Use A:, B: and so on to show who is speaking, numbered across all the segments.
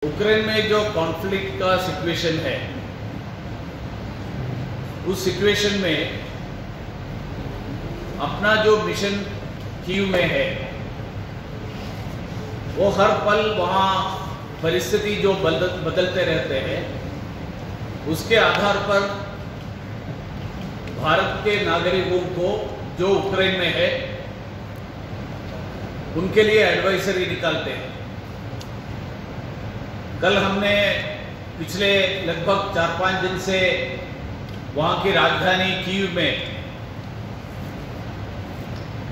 A: Ukraine में जो conflict का सिचुएशन है, उस सिचुएशन में अपना जो मिशन कीव में है, वो हर पल वहाँ परिस्थिति जो बदलते रहते हैं, उसके आधार पर भारत के नागरिकों को जो यूक्रेन में है उनके लिए एडवाइजरी निकालते हैं। कल हमने पिछले लगभग 4-5 दिन से वहाँ की राजधानी कीव में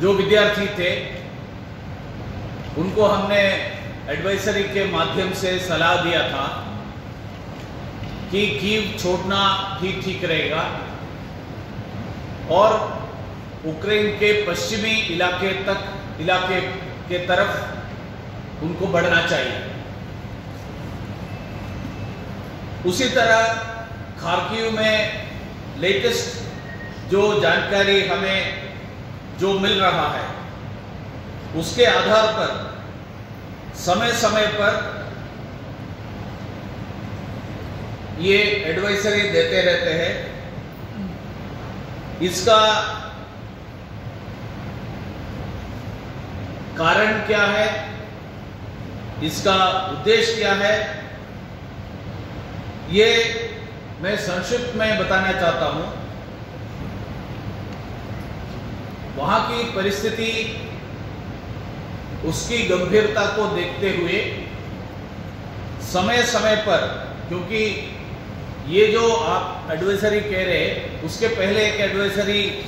A: जो विद्यार्थी थे उनको हमने एडवाइजरी के माध्यम से सलाह दिया था कि कीव छोड़ना ही ठीक रहेगा और यूक्रेन के पश्चिमी इलाके के तरफ उनको बढ़ना चाहिए। उसी तरह खार्किव में लेटेस्ट जो जानकारी हमें जो मिल रहा है, उसके आधार पर समय समय पर ये एडवाइजरी देते रहते हैं। इसका कारण क्या है, इसका उद्देश्य क्या है, ये मैं संक्षिप्त में बताना चाहता हूं। वहां की परिस्थिति, उसकी गंभीरता को देखते हुए समय समय पर, क्योंकि ये जो आप एडवाइजरी कह रहे हैं, उसके पहले एक एडवाइजरी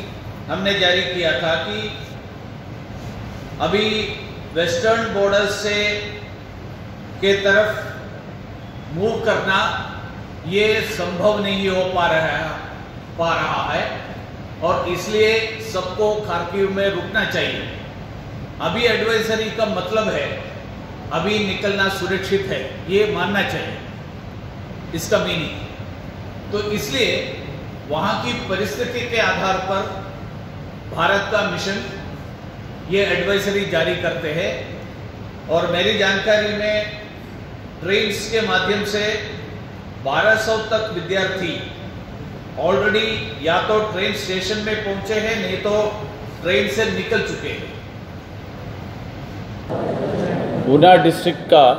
A: हमने जारी किया था कि अभी वेस्टर्न बॉर्डर से के तरफ मूव करना ये संभव नहीं हो पा रहा है और इसलिए सबको खार्किव में रुकना चाहिए। अभी एडवाइजरी का मतलब है अभी निकलना सुरक्षित है, ये मानना चाहिए, इसका मीनिंग। तो इसलिए वहाँ की परिस्थिति के आधार पर भारत का मिशन ये एडवाइजरी जारी करते हैं और मेरी जानकारी में ट्रेन्स के माध्यम से 1200 तक विद्यार्थी ऑलरेडी या तो ट्रेन स्टेशन में पहुंचे हैं, नहीं तो ट्रेन से निकल चुके हैं।
B: ऊना डिस्ट्रिक्ट का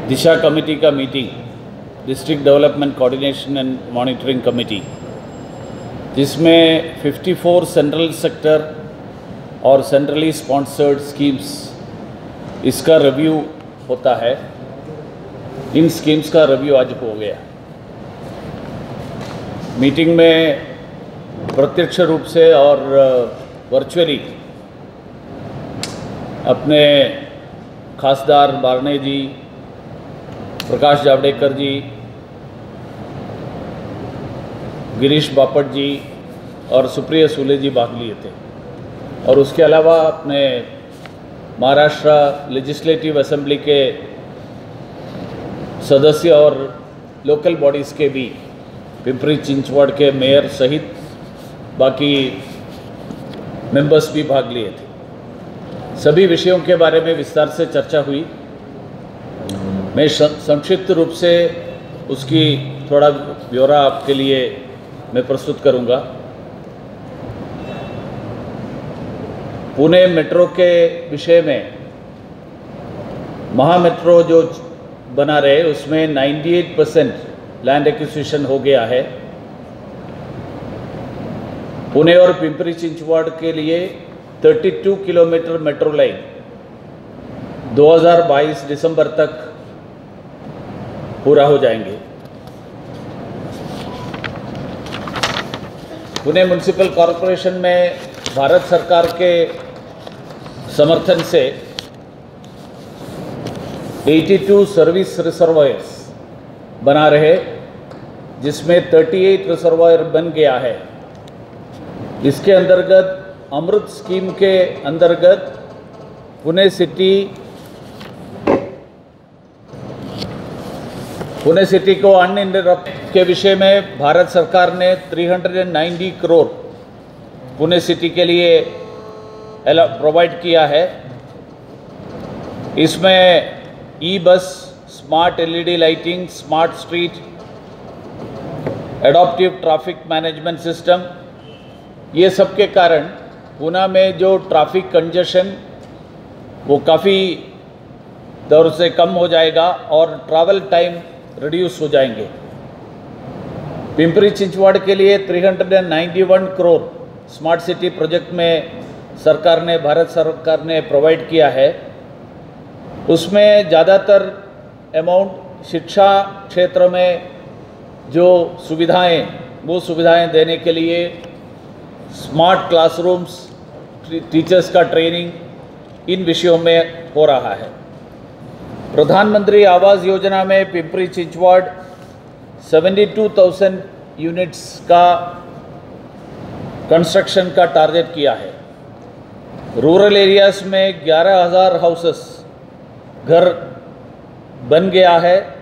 B: दिशा कमेटी का meeting, district development coordination and monitoring committee, जिसमें 54 सेंट्रल सेक्टर और सेंट्रली स्पॉन्सर्ड स्कीम्स, इसका रिव्यू होता है। इन स्कीम्स का रिव्यू आज हो गया। मीटिंग में प्रत्यक्ष रूप से और वर्चुअली अपने खासदार बारने जी, प्रकाश जावड़ेकर जी, गिरीश बापट जी और सुप्रिया सूले जी भाग लिए थे। और उसके अलावा अपने महाराष्ट्र लेजिस्लेटिव असेंबली के सदस्य और लोकल बॉडीज़ के भी, पिंपरी चिंचवड़ के मेयर सहित बाकी मेंबर्स भी भाग लिए थे। सभी विषयों के बारे में विस्तार से चर्चा हुई। मैं संक्षिप्त रूप से उसकी थोड़ा ब्यौरा आपके लिए मैं प्रस्तुत करूंगा। पुणे मेट्रो के विषय में, महा मेट्रो जो बना रहे, उसमें 98% लैंड एक्विजिशन हो गया है। पुणे और पिंपरी चिंचवड़ के लिए 32 किलोमीटर मेट्रो लाइन 2022 दिसंबर तक पूरा हो जाएंगे। पुणे म्युनिसिपल कॉरपोरेशन में भारत सरकार के समर्थन से 82 सर्विस रिजर्वायर्स बना रहे, जिसमें 38 रिजर्वायर बन गया है। इसके अंतर्गत अमृत स्कीम के अंतर्गत पुणे सिटी को अनइंटरप्ट के विषय में भारत सरकार ने 390 करोड़ पुणे सिटी के लिए प्रोवाइड किया है। इसमें ई बस smart LED lighting, smart street, adaptive traffic management system, ये सब के कारण पूना में जो ट्रैफिक कंजेशन वो काफ़ी दौर से कम हो जाएगा और ट्रैवल टाइम रिड्यूस हो जाएंगे। पिंपरी चिंचवड़ के लिए 391 करोड़ स्मार्ट सिटी प्रोजेक्ट में भारत सरकार ने प्रोवाइड किया है। उसमें ज़्यादातर अमाउंट शिक्षा क्षेत्र में जो वो सुविधाएं देने के लिए स्मार्ट क्लासरूम्स, टीचर्स का ट्रेनिंग, इन विषयों में हो रहा है। प्रधानमंत्री आवास योजना में पिंपरी चिंचवड़ 72,000 यूनिट्स का कंस्ट्रक्शन का टारगेट किया है। रूरल एरियाज में 11,000 हाउसेस घर बन गया है।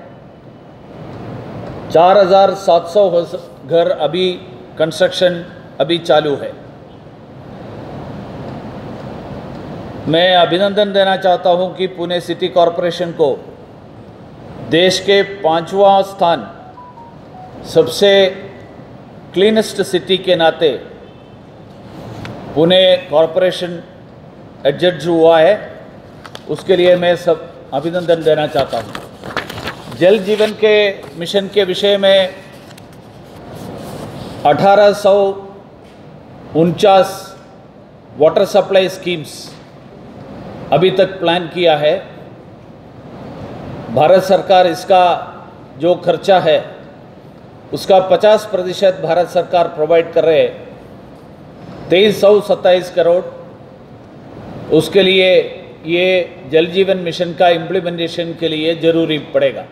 B: 4,700 घर अभी कंस्ट्रक्शन चालू है। मैं अभिनंदन देना चाहता हूं कि पुणे सिटी कॉरपोरेशन को देश के 5वां स्थान सबसे क्लीनेस्ट सिटी के नाते पुणे कॉरपोरेशन एडजस्ट हुआ है। उसके लिए मैं सब अभिनंदन देना चाहता हूं। जल जीवन के मिशन के विषय में 1849 वाटर सप्लाई स्कीम्स अभी तक प्लान किया है। भारत सरकार इसका जो खर्चा है उसका 50% भारत सरकार प्रोवाइड कर रहे हैं, 2327 करोड़। उसके लिए ये जल जीवन मिशन का इम्प्लीमेंटेशन के लिए ज़रूरी पड़ेगा।